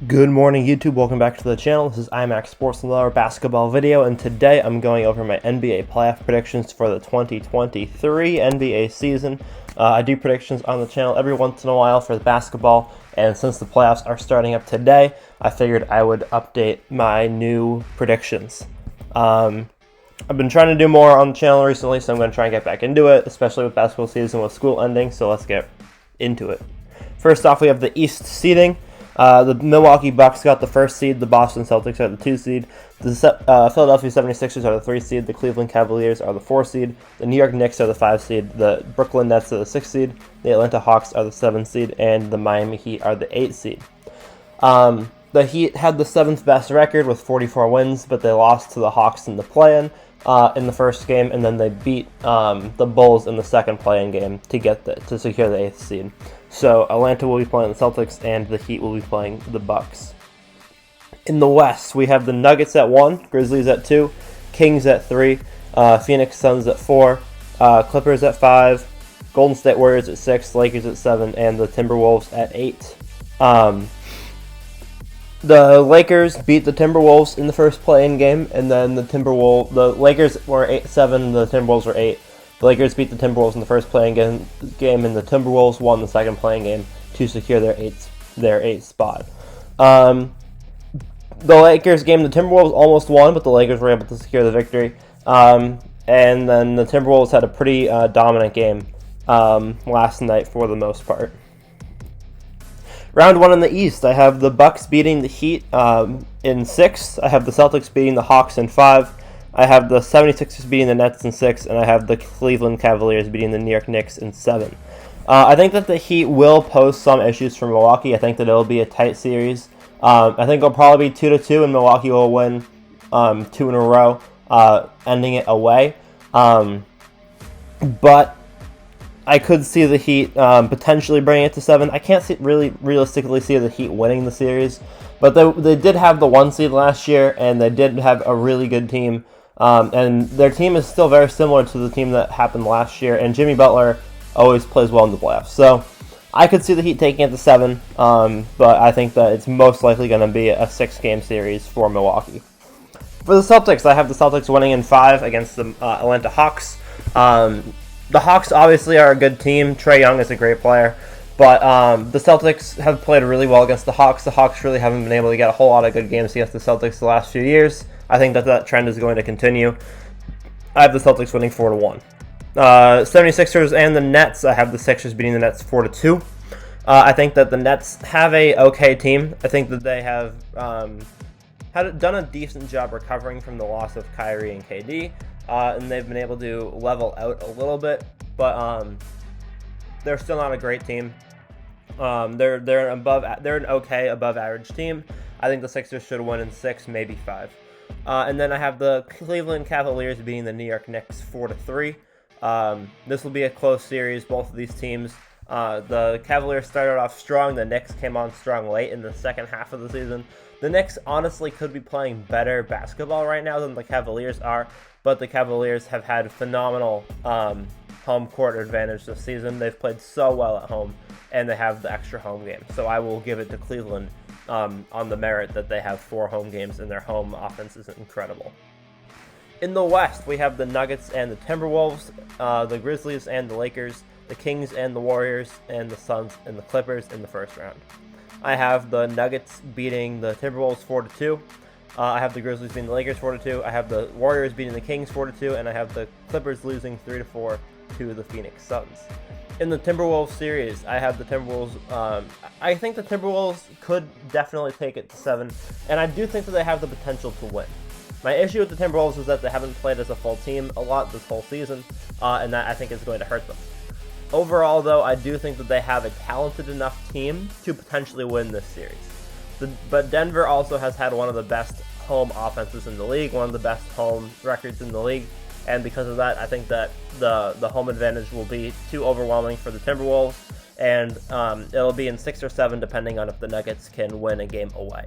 Good morning, YouTube. Welcome back to the channel. This is IMAX Sports Lover basketball video, and today I'm going over my NBA playoff predictions for the 2023 NBA season. I do predictions on the channel every once in a while for the basketball, and since the playoffs are starting up today, I figured I would update my new predictions. I've been trying to do more on the channel recently, so I'm going to try and get back into it, especially with basketball season with school ending, so let's get into it. First off, we have the East seeding. The Milwaukee Bucks got the first seed, the Boston Celtics are the 2 seed, the Philadelphia 76ers are the 3 seed, the Cleveland Cavaliers are the 4 seed, the New York Knicks are the 5 seed, the Brooklyn Nets are the 6 seed, the Atlanta Hawks are the 7 seed, and the Miami Heat are the 8 seed. The Heat had the 7th best record with 44 wins, but they lost to the Hawks in the play-in in the first game, and then they beat the Bulls in the second play-in game to secure the 8th seed. So Atlanta will be playing the Celtics, and the Heat will be playing the Bucks. In the West, we have the Nuggets at 1, Grizzlies at 2, Kings at 3, Phoenix Suns at 4, Clippers at 5, Golden State Warriors at 6, Lakers at 7, and the Timberwolves at 8. The Lakers beat the Timberwolves in the first play-in game, and then the Lakers were 8-7, the Timberwolves were 8. The Lakers beat the Timberwolves in the first playing game, and the Timberwolves won the second playing game to secure their 8th spot. The Lakers game, the Timberwolves almost won, but the Lakers were able to secure the victory. And then the Timberwolves had a pretty dominant game last night for the most part. Round 1 in the East, I have the Bucks beating the Heat in 6. I have the Celtics beating the Hawks in 5. I have the 76ers beating the Nets in 6, and I have the Cleveland Cavaliers beating the New York Knicks in 7. I think that the Heat will pose some issues for Milwaukee. I think that it'll be a tight series. I think it'll probably be 2-2, and Milwaukee will win 2 in a row, ending it away. But I could see the Heat potentially bringing it to 7. I can't really realistically see the Heat winning the series, but they did have the 1 seed last year, and they did have a really good team. And their team is still very similar to the team that happened last year, and Jimmy Butler always plays well in the playoffs. So I could see the Heat taking it to 7, but I think that it's most likely going to be a 6-game series for Milwaukee. For the Celtics, I have the Celtics winning in 5 against the Atlanta Hawks. The Hawks obviously are a good team. Trae Young is a great player. But the Celtics have played really well against the Hawks. The Hawks really haven't been able to get a whole lot of good games against the Celtics the last few years. I think that trend is going to continue. I have the Celtics winning 4-1. 76ers and the Nets, I have the Sixers beating the Nets 4-2. I think that the Nets have a okay team. I think that they have done a decent job recovering from the loss of Kyrie and KD. And they've been able to level out a little bit. But they're still not a great team. They're an okay above average team. I think the Sixers should win in 6, maybe 5. And then I have the Cleveland Cavaliers beating the New York Knicks 4-3. This will be a close series. Both of these teams, the Cavaliers started off strong. The Knicks came on strong late in the second half of the season. The Knicks honestly could be playing better basketball right now than the Cavaliers are, but the Cavaliers have had phenomenal home court advantage this season. They've played so well at home, and they have the extra home game. So I will give it to Cleveland on the merit that they have 4 home games, and their home offense is incredible. In the West, we have the Nuggets and the Timberwolves, the Grizzlies and the Lakers, the Kings and the Warriors, and the Suns and the Clippers in the first round. I have the Nuggets beating the Timberwolves 4-2. I have the Grizzlies beating the Lakers 4-2. I have the Warriors beating the Kings 4-2, and I have the Clippers losing 3-4 to the Phoenix Suns. In the Timberwolves series, I have the Timberwolves. I think the Timberwolves could definitely take it to 7, and I do think that they have the potential to win. My issue with the Timberwolves is that they haven't played as a full team a lot this whole season, and that I think is going to hurt them. Overall, though, I do think that they have a talented enough team to potentially win this series. But Denver also has had one of the best home offenses in the league, one of the best home records in the league, and because of that, I think that the home advantage will be too overwhelming for the Timberwolves, and it'll be in 6 or 7 depending on if the Nuggets can win a game away.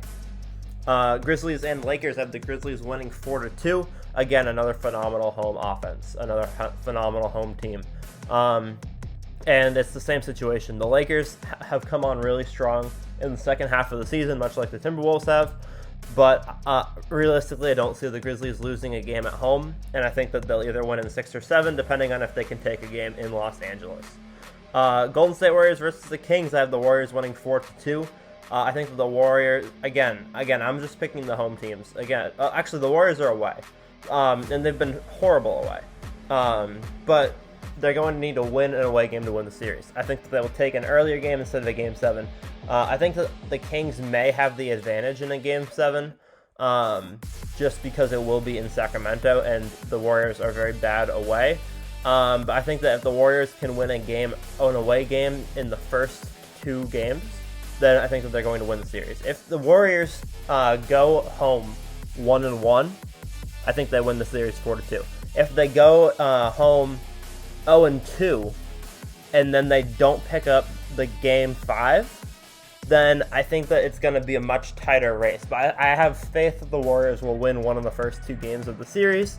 Grizzlies and Lakers have the Grizzlies winning 4-2. Again, another phenomenal home offense, another phenomenal home team. And it's the same situation. The Lakers have come on really strong in the second half of the season, much like the Timberwolves have. But realistically, I don't see the Grizzlies losing a game at home, and I think that they'll either win in 6 or 7, depending on if they can take a game in Los Angeles. Golden State Warriors versus the Kings. I have the Warriors winning 4-2. I think that the Warriors, again, I'm just picking the home teams. Actually, the Warriors are away, and they've been horrible away. But they're going to need to win an away game to win the series. I think that they will take an earlier game instead of a Game 7. I think that the Kings may have the advantage in a Game 7, just because it will be in Sacramento, and the Warriors are very bad away. But I think that if the Warriors can win an away game in the first 2 games, then I think that they're going to win the series. If the Warriors go home 1-1, I think they win the series 4-2. If they go home 0-2, and then they don't pick up the Game 5, then I think that it's going to be a much tighter race. But I have faith that the Warriors will win one of the first 2 games of the series.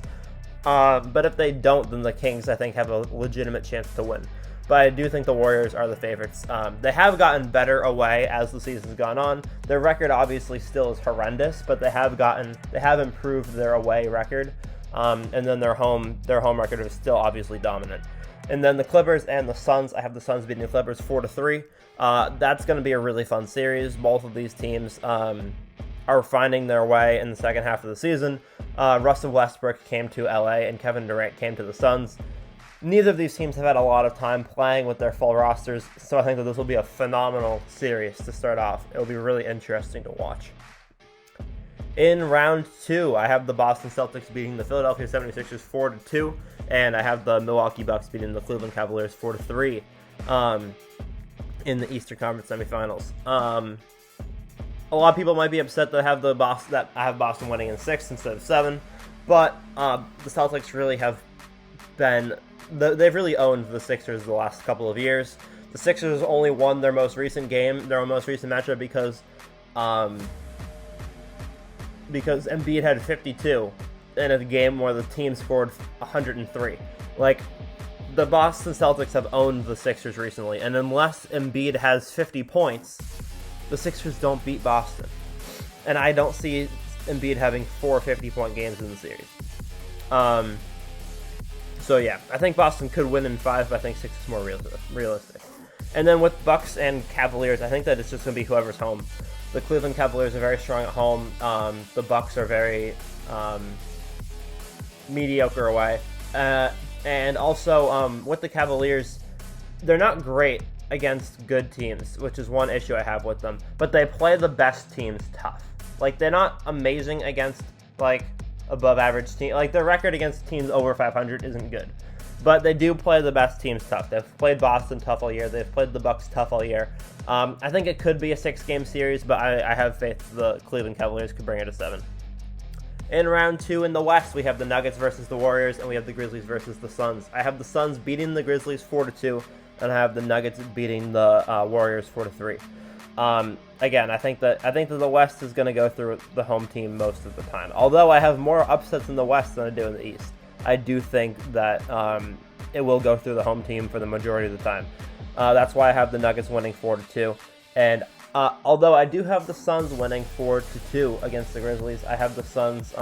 But if they don't, then the Kings, I think, have a legitimate chance to win. But I do think the Warriors are the favorites. They have gotten better away as the season's gone on. Their record obviously still is horrendous, but they have improved their away record. And then their home record is still obviously dominant. And then the Clippers and the Suns. I have the Suns beating the Clippers 4-3. That's going to be a really fun series. Both of these teams are finding their way in the second half of the season. Russell Westbrook came to LA and Kevin Durant came to the Suns. Neither of these teams have had a lot of time playing with their full rosters, so I think that this will be a phenomenal series to start off. It will be really interesting to watch. In round 2, I have the Boston Celtics beating the Philadelphia 76ers 4-2, and I have the Milwaukee Bucks beating the Cleveland Cavaliers 4-3 in the Eastern Conference semifinals. A lot of people might be upset that I have Boston winning in 6 instead of 7, but the Celtics really have been they've really owned the Sixers the last couple of years. The Sixers only won their most recent matchup because Embiid had 52 in a game where the team scored 103. Like, the Boston Celtics have owned the Sixers recently, and unless Embiid has 50 points, the Sixers don't beat Boston. And I don't see Embiid having 4 50-point games in the series. So yeah, I think Boston could win in 5, but I think 6 is more realistic. And then with Bucks and Cavaliers, I think that it's just going to be whoever's home. The Cleveland Cavaliers are very strong at home. The Bucks are very mediocre away. And also, with the Cavaliers, they're not great against good teams, which is one issue I have with them. But they play the best teams tough. Like, they're not amazing against, like, above-average teams. Like, their record against teams over 500 isn't good. But they do play the best teams tough. They've played Boston tough all year. They've played the Bucks tough all year. I think it could be a 6-game series, but I have faith the Cleveland Cavaliers could bring it to 7. In round 2 in the West, we have the Nuggets versus the Warriors, and we have the Grizzlies versus the Suns. I have the Suns beating the Grizzlies 4-2, and I have the Nuggets beating the Warriors 4-3. Again, I think that the West is going to go through the home team most of the time. Although I have more upsets in the West than I do in the East, I do think that it will go through the home team for the majority of the time. That's why I have the Nuggets winning 4-2. And although I do have the Suns winning 4-2 against the Grizzlies, I have the Suns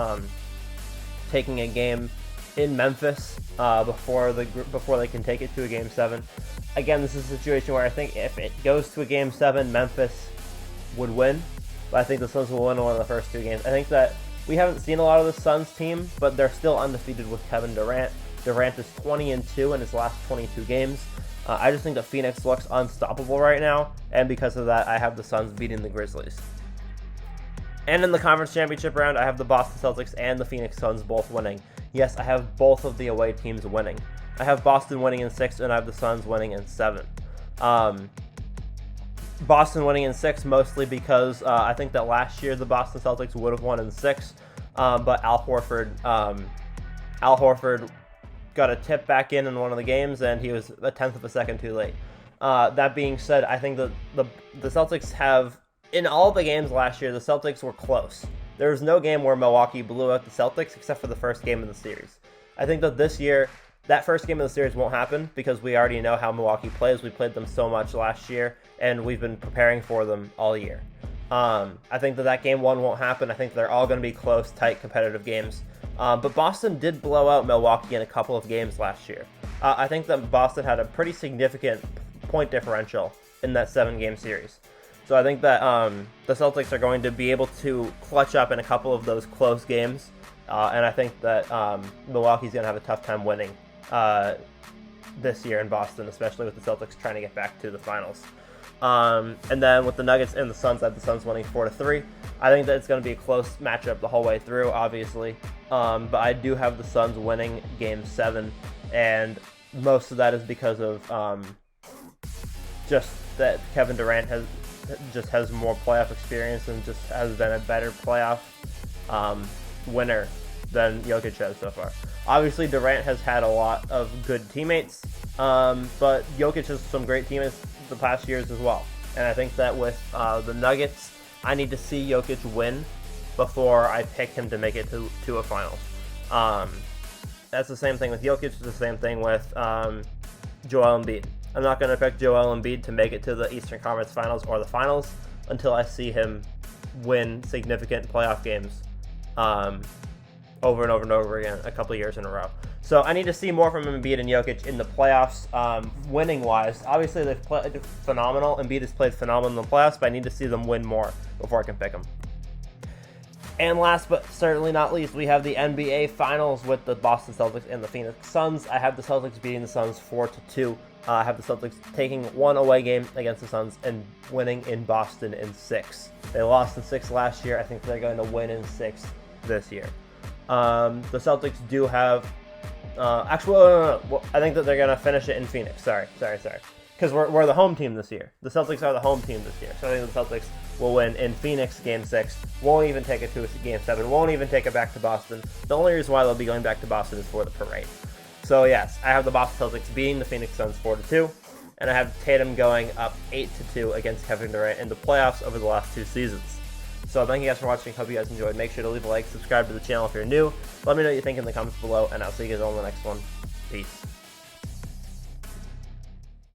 taking a game in Memphis before they can take it to a Game 7. Again, this is a situation where I think if it goes to a Game 7, Memphis would win. But I think the Suns will win one of the first 2 games. I think that we haven't seen a lot of the Suns team, but they're still undefeated with Kevin Durant. Durant is 20-2 in his last 22 games. I just think that Phoenix looks unstoppable right now, and because of that, I have the Suns beating the Grizzlies. And in the conference championship round, I have the Boston Celtics and the Phoenix Suns both winning. Yes, I have both of the away teams winning. I have Boston winning in 6, and I have the Suns winning in 7. Boston winning in 6 mostly because I think that last year the Boston Celtics would have won in 6, but Al Horford got a tip back in one of the games, and he was a tenth of a second too late. That being said, I think that the Celtics have, in all the games last year, the Celtics were close. There was no game where Milwaukee blew out the Celtics except for the first game of the series. I think that this year, That first game of the series won't happen because we already know how Milwaukee plays. We played them so much last year, and we've been preparing for them all year. I think that game one won't happen. I think they're all going to be close, tight, competitive games. But Boston did blow out Milwaukee in a couple of games last year. I think that Boston had a pretty significant point differential in that 7-game series. So I think that the Celtics are going to be able to clutch up in a couple of those close games. And I think that Milwaukee's going to have a tough time winning this year in Boston, especially with the Celtics trying to get back to the finals. And then with the Nuggets and the Suns, I have the Suns winning 4-3. I think that it's going to be a close matchup the whole way through, obviously. But I do have the Suns winning Game 7, and most of that is because of just that Kevin Durant has more playoff experience and just has been a better playoff winner than Jokic has so far. Obviously, Durant has had a lot of good teammates, but Jokic has some great teammates the past years as well. And I think that with the Nuggets, I need to see Jokic win before I pick him to make it to a finals. That's the same thing with Jokic. It's the same thing with Joel Embiid. I'm not going to pick Joel Embiid to make it to the Eastern Conference Finals or the Finals until I see him win significant playoff games over and over and over again a couple of years in a row. So I need to see more from Embiid and Jokic in the playoffs, winning-wise. Obviously, they've played phenomenal. Embiid has played phenomenal in the playoffs, but I need to see them win more before I can pick them. And last but certainly not least, we have the NBA Finals with the Boston Celtics and the Phoenix Suns. I have the Celtics beating the Suns 4-2. I have the Celtics taking one away game against the Suns and winning in Boston in 6. They lost in 6 last year. I think they're going to win in 6 this year. The Celtics do have... Well, I think that they're going to finish it in Phoenix. Sorry. Because we're the home team this year. The Celtics are the home team this year. So I think the Celtics will win in Phoenix Game 6. Won't even take it to Game 7. Won't even take it back to Boston. The only reason why they'll be going back to Boston is for the parade. So yes, I have the Boston Celtics beating the Phoenix Suns 4-2. And I have Tatum going up 8-2 against Kevin Durant in the playoffs over the last 2 seasons. So thank you guys for watching. Hope you guys enjoyed. Make sure to leave a like, subscribe to the channel if you're new. Let me know what you think in the comments below, and I'll see you guys on the next one. Peace.